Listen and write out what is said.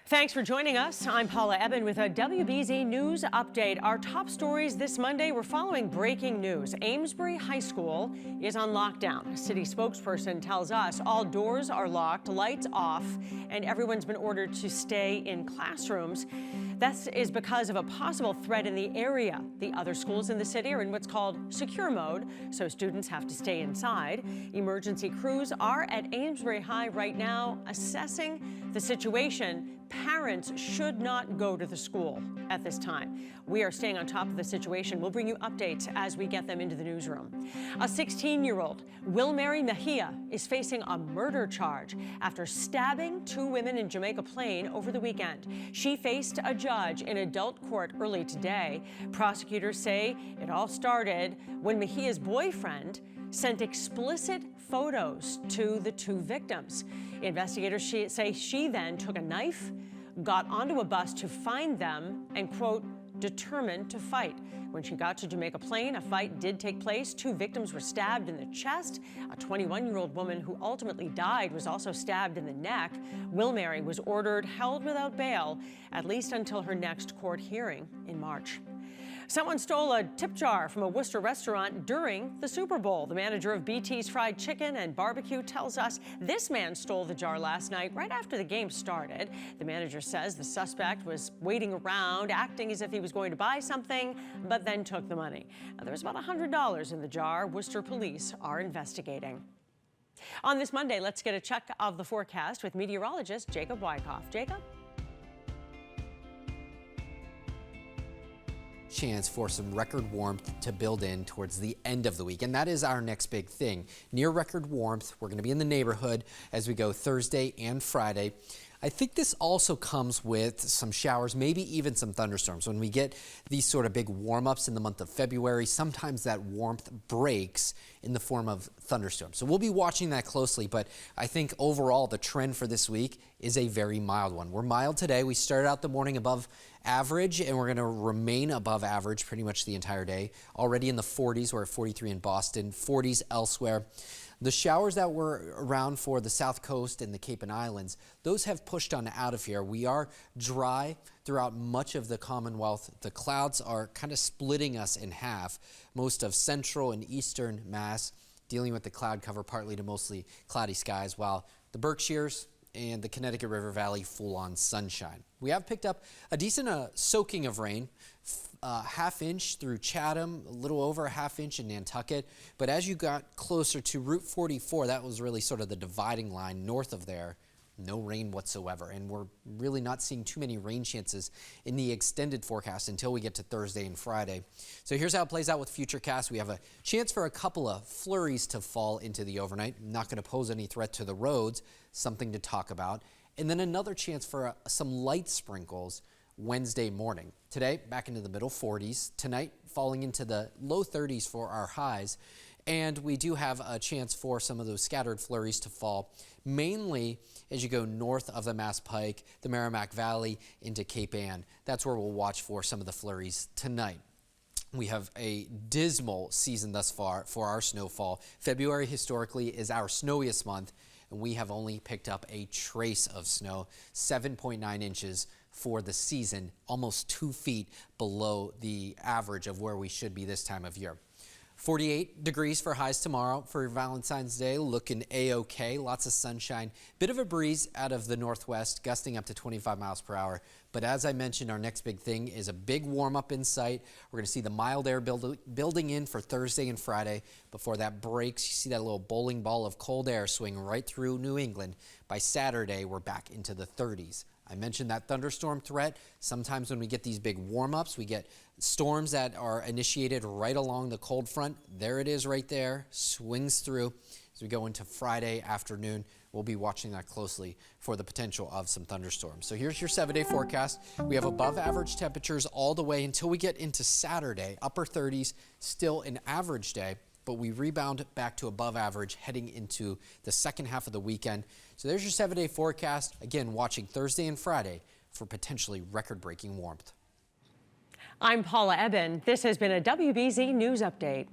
Thanks for joining us. I'm Paula Ebben with a WBZ News Update. Our top stories this Monday, we're following breaking news. Amesbury High School is on lockdown. A city spokesperson tells us all doors are locked, lights off, and everyone's been ordered to stay in classrooms. That is because of a possible threat in the area. The other schools in the city are in what's called secure mode, so students have to stay inside. Emergency crews are at Amesbury High right now assessing the situation. Parents should not go to the school at this time. We are staying on top of the situation. We'll bring you updates as we get them into the newsroom. A 16-year-old, Wilmary Mejia, is facing a murder charge after stabbing two women in Jamaica Plain over the weekend. She faced a judge in adult court early today. Prosecutors say it all started when Mejia's boyfriend sent explicit photos to the two victims. Investigators say she then took a knife, got onto a bus to find them, and, quote, determined to fight. When she got to Jamaica Plain, a fight did take place. Two victims were stabbed in the chest. A 21-year-old woman who ultimately died was also stabbed in the neck. Wilmary was ordered held without bail, at least until her next court hearing in March. Someone stole a tip jar from a Worcester restaurant during the Super Bowl. The manager of BT's Fried Chicken and Barbecue tells us this man stole the jar last night right after the game started. The manager says the suspect was waiting around, acting as if he was going to buy something, but then took the money. Now, there was about $100 in the jar. Worcester police are investigating. On this Monday, let's get a check of the forecast with meteorologist Jacob Wycoff. Jacob? Chance for some record warmth to build in towards the end of the week, and that is our next big thing. Near record warmth, we're going to be in the neighborhood as we go Thursday and Friday. I think this also comes with some showers, maybe even some thunderstorms. When we get these sort of big warm-ups in the month of February, sometimes that warmth breaks in the form of thunderstorms. So we'll be watching that closely, but I think overall the trend for this week is a very mild one. We're mild today. We started out the morning above average, and we're going to remain above average pretty much the entire day. Already in the 40s, we're at 43 in Boston, 40s elsewhere. The showers that were around for the South Coast and the Cape and Islands, those have pushed on out of here. We are dry throughout much of the Commonwealth. The clouds are kind of splitting us in half. Most of central and eastern Mass dealing with the cloud cover, partly to mostly cloudy skies, while the Berkshires and the Connecticut River Valley full-on sunshine. We have picked up a decent soaking of rain, half inch through Chatham, a little over a half inch in Nantucket. But as you got closer to Route 44, that was really sort of the dividing line north of there. No rain whatsoever, and we're really not seeing too many rain chances in the extended forecast until we get to Thursday and Friday. So here's how it plays out with Futurecast. We have a chance for a couple of flurries to fall into the overnight. Not going to pose any threat to the roads, something to talk about. And then another chance for some light sprinkles Wednesday morning. Today, back into the middle 40s. Tonight, falling into the low 30s for our highs. And we do have a chance for some of those scattered flurries to fall, mainly as you go north of the Mass Pike, the Merrimack Valley into Cape Ann. That's where we'll watch for some of the flurries tonight. We have a dismal season thus far for our snowfall. February historically is our snowiest month, and we have only picked up a trace of snow, 7.9 inches for the season, almost 2 feet below the average of where we should be this time of year. 48 degrees for highs tomorrow for Valentine's Day, looking A-OK, lots of sunshine. Bit of a breeze out of the northwest, gusting up to 25 miles per hour. But as I mentioned, our next big thing is a big warm-up in sight. We're going to see the mild air building in for Thursday and Friday. Before that breaks, you see that little bowling ball of cold air swing right through New England. By Saturday, we're back into the 30s. I mentioned that thunderstorm threat. Sometimes when we get these big warm-ups, we get storms that are initiated right along the cold front. There it is right there, swings through. As we go into Friday afternoon, we'll be watching that closely for the potential of some thunderstorms. So here's your 7-day forecast. We have above average temperatures all the way until we get into Saturday, upper 30s, still an average day. But we rebound back to above average heading into the second half of the weekend. So there's your 7-day forecast. Again, watching Thursday and Friday for potentially record-breaking warmth. I'm Paula Ebben. This has been a WBZ News Update.